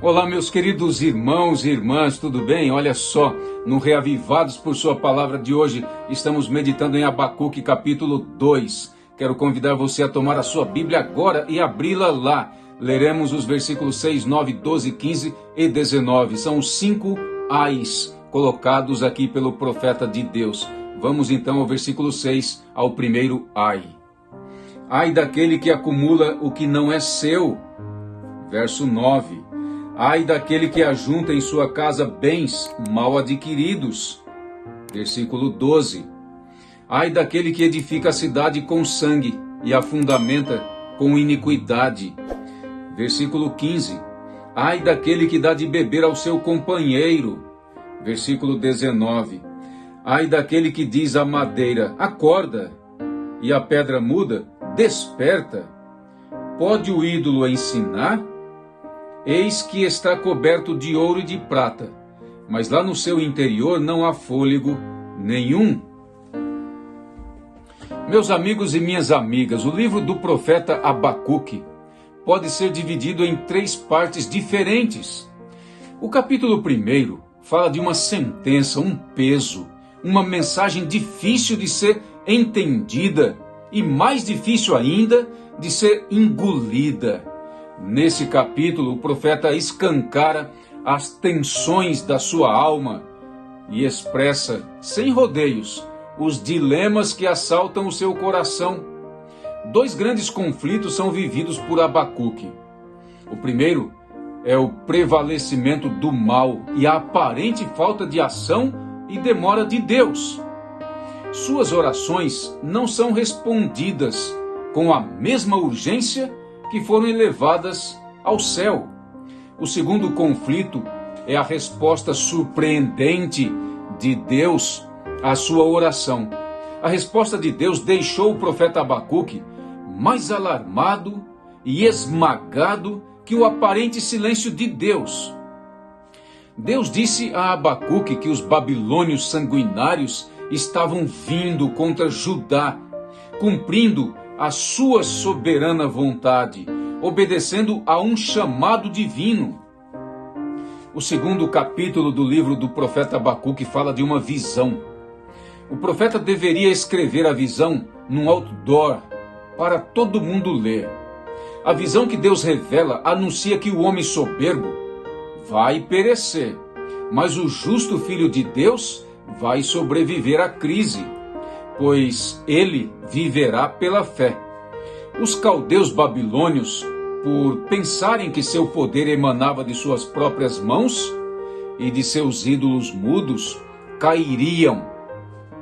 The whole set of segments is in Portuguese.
Olá, meus queridos irmãos e irmãs, tudo bem? Olha só, no Reavivados por Sua Palavra de hoje, estamos meditando em Abacuque capítulo 2. Quero convidar você a tomar a sua Bíblia agora e abri-la lá. Leremos os versículos 6, 9, 12, 15 e 19. São os 5 ais colocados aqui pelo profeta de Deus. Vamos então ao versículo 6, ao primeiro ai. Ai daquele que acumula o que não é seu. Verso 9. Ai daquele que ajunta em sua casa bens mal adquiridos. Versículo 12. Ai daquele que edifica a cidade com sangue e a fundamenta com iniquidade. Versículo 15. Ai daquele que dá de beber ao seu companheiro. Versículo 19. Ai daquele que diz à madeira, acorda, e à pedra muda, desperta. Pode o ídolo ensinar? Eis que está coberto de ouro e de prata, mas lá no seu interior não há fôlego nenhum. Meus amigos e minhas amigas, o livro do profeta Abacuque pode ser dividido em 3 partes diferentes. O capítulo 1 fala de uma sentença, um peso, uma mensagem difícil de ser entendida e mais difícil ainda de ser engolida. Nesse capítulo, o profeta escancara as tensões da sua alma e expressa, sem rodeios, os dilemas que assaltam o seu coração. 2 grandes conflitos são vividos por Abacuque. O primeiro é o prevalecimento do mal e a aparente falta de ação e demora de Deus. Suas orações não são respondidas com a mesma urgência que foram elevadas ao céu. O segundo conflito é a resposta surpreendente de Deus à sua oração. A resposta de Deus deixou o profeta Abacuque mais alarmado e esmagado que o aparente silêncio de Deus. Deus disse a Abacuque que os babilônios sanguinários estavam vindo contra Judá, cumprindo a sua soberana vontade, obedecendo a um chamado divino. O segundo capítulo do livro do profeta Abacuque fala de uma visão. O profeta deveria escrever a visão num outdoor para todo mundo ler. A visão que Deus revela anuncia que o homem soberbo vai perecer, mas o justo filho de Deus vai sobreviver à crise, pois ele viverá pela fé. Os caldeus babilônios, por pensarem que seu poder emanava de suas próprias mãos e de seus ídolos mudos, cairiam,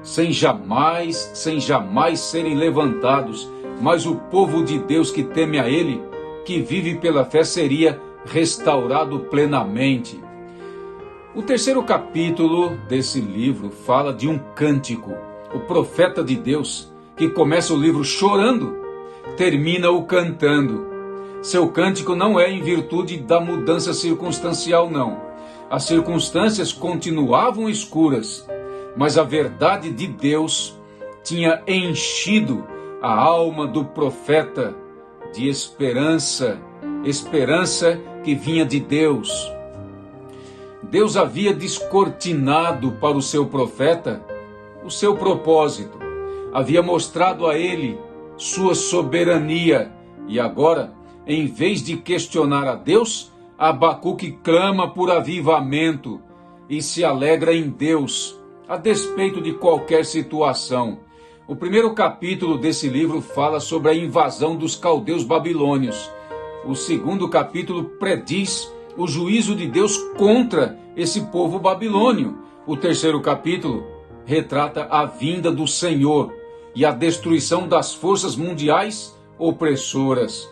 sem jamais serem levantados, mas o povo de Deus que teme a ele, que vive pela fé, seria restaurado plenamente. O terceiro capítulo desse livro fala de um cântico. O profeta de Deus, que começa o livro chorando, termina-o cantando. Seu cântico não é em virtude da mudança circunstancial, não. As circunstâncias continuavam escuras, mas a verdade de Deus tinha enchido a alma do profeta de esperança, esperança que vinha de Deus. Deus havia descortinado para o seu profeta o seu propósito, havia mostrado a ele sua soberania, e agora, em vez de questionar a Deus, Abacuque clama por avivamento e se alegra em Deus, a despeito de qualquer situação. O primeiro capítulo desse livro fala sobre a invasão dos caldeus babilônios. O segundo capítulo prediz o juízo de Deus contra esse povo babilônio. O terceiro capítulo retrata a vinda do Senhor e a destruição das forças mundiais opressoras.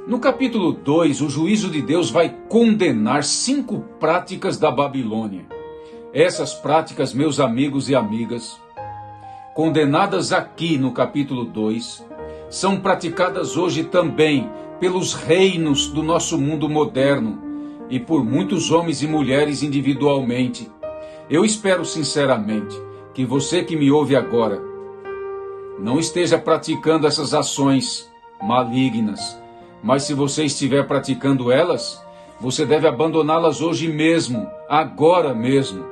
No capítulo 2, o juízo de Deus vai condenar 5 práticas da Babilônia. Essas práticas, meus amigos e amigas, condenadas aqui no capítulo 2, são praticadas hoje também pelos reinos do nosso mundo moderno e por muitos homens e mulheres individualmente. Eu espero sinceramente que você que me ouve agora não esteja praticando essas ações malignas, mas se você estiver praticando elas, Você deve abandoná-las hoje mesmo, agora mesmo,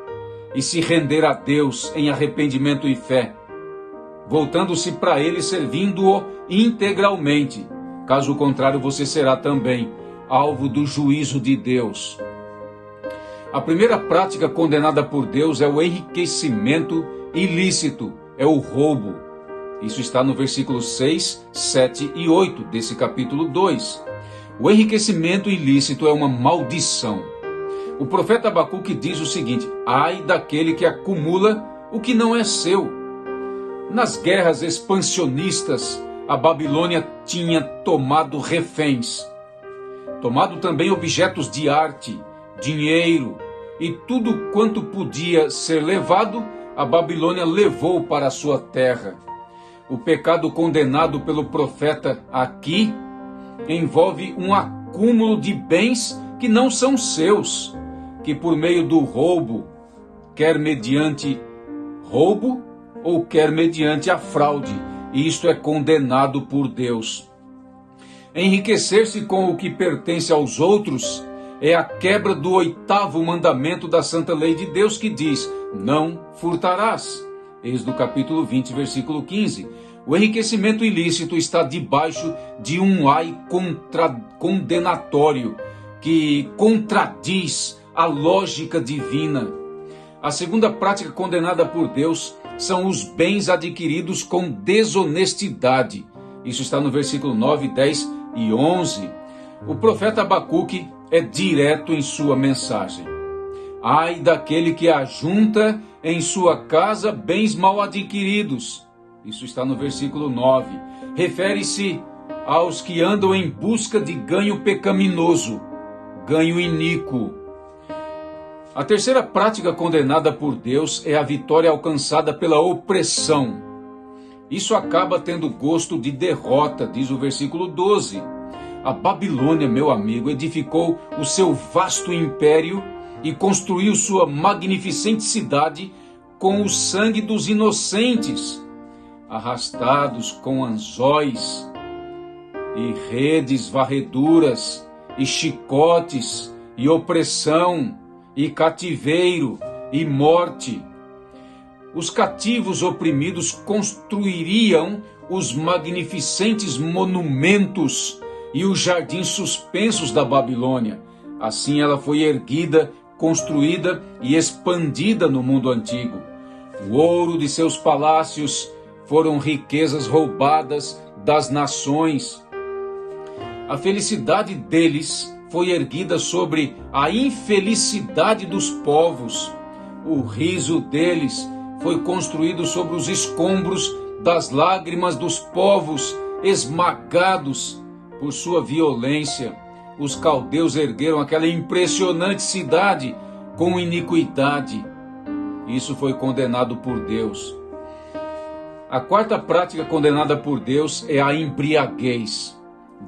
e se render a Deus em arrependimento e fé, voltando-se para Ele, servindo-o integralmente. Caso contrário, você será também alvo do juízo de Deus. A primeira prática condenada por Deus é o enriquecimento ilícito, é o roubo. Isso está no versículos 6, 7 e 8 desse capítulo 2. O enriquecimento ilícito é uma maldição. O profeta Abacuque diz o seguinte: ai daquele que acumula o que não é seu. Nas guerras expansionistas, a Babilônia tinha tomado reféns, tomado também objetos de arte, dinheiro e tudo quanto podia ser levado, a Babilônia levou para a sua terra. O pecado condenado pelo profeta aqui envolve um acúmulo de bens que não são seus, que por meio do roubo, quer mediante roubo ou quer mediante a fraude, e isto é condenado por Deus. Enriquecer-se com o que pertence aos outros é a quebra do 8º mandamento da santa lei de Deus, que diz: não furtarás. Êxodo capítulo 20, versículo 15. O enriquecimento ilícito está debaixo de um ai condenatório que contradiz a lógica divina. A segunda prática condenada por Deus são os bens adquiridos com desonestidade. Isso está no versículo 9, 10 e 11. O profeta Abacuque é direto em sua mensagem. Ai daquele que ajunta em sua casa bens mal adquiridos. Isso está no versículo 9. Refere-se aos que andam em busca de ganho pecaminoso, ganho iníquo. A terceira prática condenada por Deus é a vitória alcançada pela opressão. Isso acaba tendo gosto de derrota, diz o versículo 12. A Babilônia, meu amigo, edificou o seu vasto império e construiu sua magnificente cidade com o sangue dos inocentes, arrastados com anzóis e redes varreduras e chicotes e opressão e cativeiro e morte. Os cativos oprimidos construiriam os magnificentes monumentos e os jardins suspensos da Babilônia. Assim ela foi erguida, construída e expandida no mundo antigo. O ouro de seus palácios foram riquezas roubadas das nações. A felicidade deles foi erguida sobre a infelicidade dos povos. O riso deles foi construído sobre os escombros das lágrimas dos povos esmagados por sua violência. Os caldeus ergueram aquela impressionante cidade com iniquidade. Isso foi condenado por Deus. A quarta prática condenada por Deus é a embriaguez.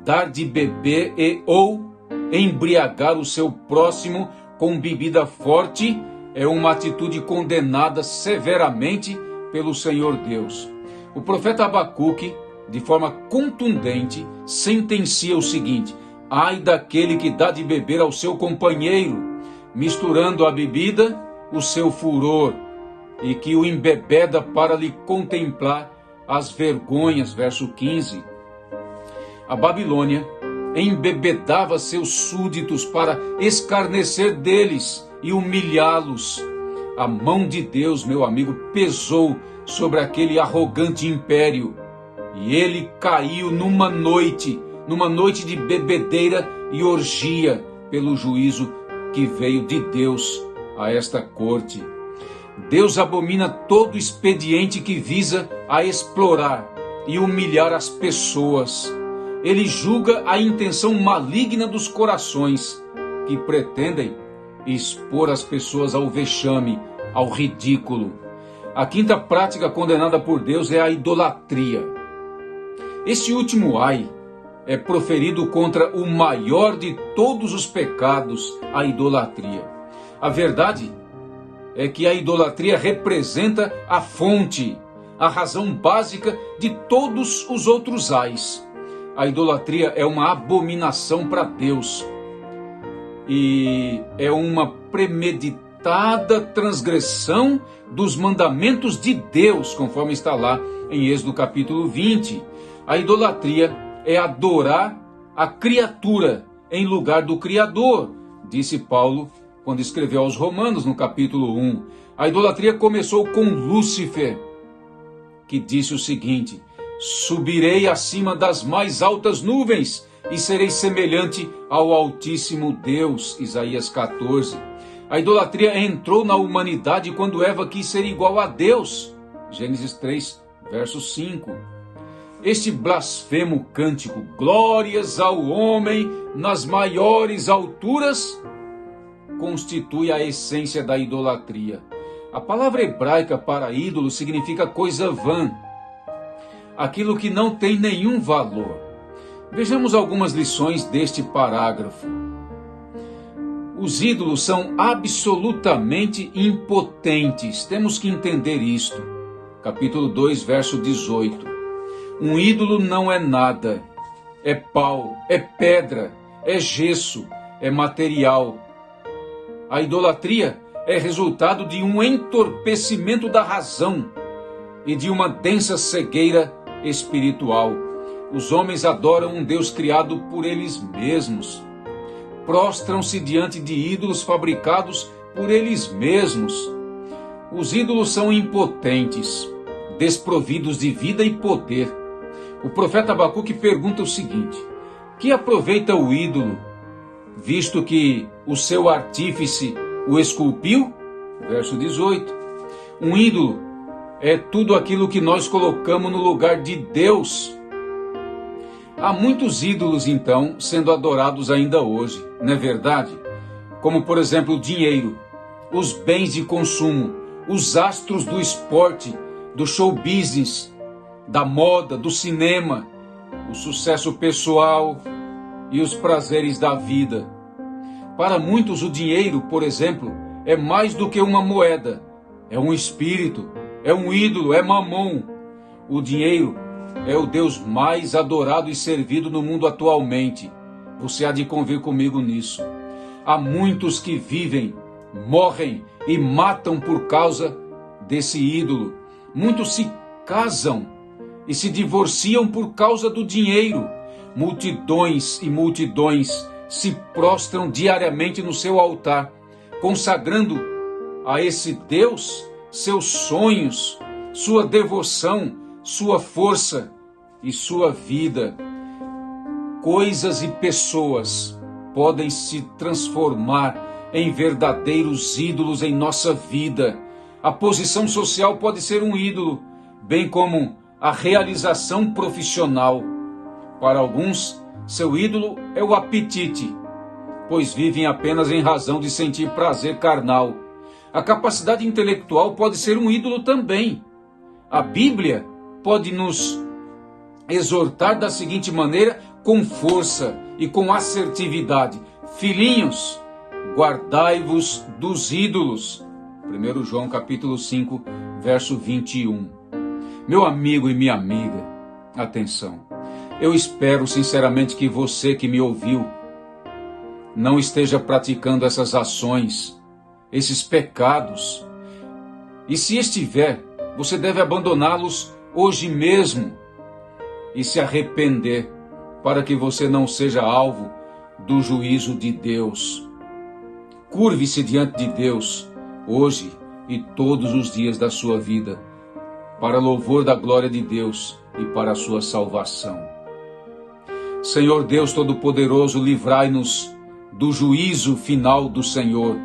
Dar de beber ou embriagar o seu próximo com bebida forte é uma atitude condenada severamente pelo Senhor Deus. O profeta Abacuque, de forma contundente, sentencia o seguinte: ai daquele que dá de beber ao seu companheiro, misturando a bebida o seu furor, e que o embebeda para lhe contemplar as vergonhas. Verso 15. A Babilônia embebedava seus súditos para escarnecer deles e humilhá-los. A mão de Deus, meu amigo, pesou sobre aquele arrogante império, e ele caiu numa noite de bebedeira e orgia, pelo juízo que veio de Deus a esta corte. Deus abomina todo expediente que visa a explorar e humilhar as pessoas. Ele julga a intenção maligna dos corações que pretendem expor as pessoas ao vexame, ao ridículo. A quinta prática condenada por Deus é a idolatria. Esse último ai é proferido contra o maior de todos os pecados, a idolatria. A verdade é que a idolatria representa a fonte, a razão básica de todos os outros ais. A idolatria é uma abominação para Deus. e é uma premeditada transgressão dos mandamentos de Deus, conforme está lá em Êxodo capítulo 20. A idolatria é adorar a criatura em lugar do Criador, disse Paulo quando escreveu aos Romanos no capítulo 1. A idolatria começou com Lúcifer, que disse o seguinte: subirei acima das mais altas nuvens e serei semelhante ao Altíssimo Deus, Isaías 14. A idolatria entrou na humanidade quando Eva quis ser igual a Deus, Gênesis 3, verso 5. Este blasfemo cântico, glórias ao homem nas maiores alturas, constitui a essência da idolatria. A palavra hebraica para ídolo significa coisa vã, aquilo que não tem nenhum valor. Vejamos algumas lições deste parágrafo. Os ídolos são absolutamente impotentes. Temos que entender isto. Capítulo 2, verso 18. Um ídolo não é nada. É pau, é pedra, é gesso, é material. A idolatria é resultado de um entorpecimento da razão e de uma densa cegueira espiritual. Os homens adoram um Deus criado por eles mesmos. Prostram-se diante de ídolos fabricados por eles mesmos. Os ídolos são impotentes, desprovidos de vida e poder. O profeta Abacuque pergunta o seguinte: que aproveita o ídolo, visto que o seu artífice o esculpiu? Verso 18. Um ídolo é tudo aquilo que nós colocamos no lugar de Deus. Há muitos ídolos, então, sendo adorados ainda hoje, não é verdade? Como, por exemplo, o dinheiro, os bens de consumo, os astros do esporte, do show business, da moda, do cinema, o sucesso pessoal e os prazeres da vida. Para muitos, o dinheiro, por exemplo, é mais do que uma moeda, é um espírito, é um ídolo, é mamon. O dinheiro é o Deus mais adorado e servido no mundo atualmente. Você há de convir comigo nisso. Há muitos que vivem, morrem e matam por causa desse ídolo. Muitos se casam e se divorciam por causa do dinheiro. Multidões e multidões se prostram diariamente no seu altar, consagrando a esse Deus seus sonhos, sua devoção, sua força e sua vida. Coisas e pessoas podem se transformar em verdadeiros ídolos em nossa vida. A posição social pode ser um ídolo, bem como a realização profissional. Para alguns, seu ídolo é o apetite, pois vivem apenas em razão de sentir prazer carnal. A capacidade intelectual pode ser um ídolo também. A Bíblia pode nos exortar da seguinte maneira, com força e com assertividade: filhinhos, guardai-vos dos ídolos. 1 João capítulo 5, verso 21. Meu amigo e minha amiga, atenção. Eu espero sinceramente que você que me ouviu não esteja praticando essas ações, esses pecados. E se estiver, você deve abandoná-los hoje mesmo e se arrepender, para que você não seja alvo do juízo de Deus. Curve-se diante de Deus hoje e todos os dias da sua vida, para louvor da glória de Deus e para a sua salvação. Senhor Deus Todo-Poderoso, livrai-nos do juízo final do Senhor.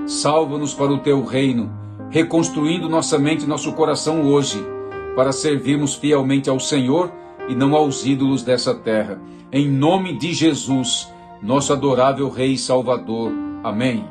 Salva-nos para o teu reino, reconstruindo nossa mente e nosso coração hoje, para servirmos fielmente ao Senhor e não aos ídolos dessa terra. Em nome de Jesus, nosso adorável Rei e Salvador. Amém.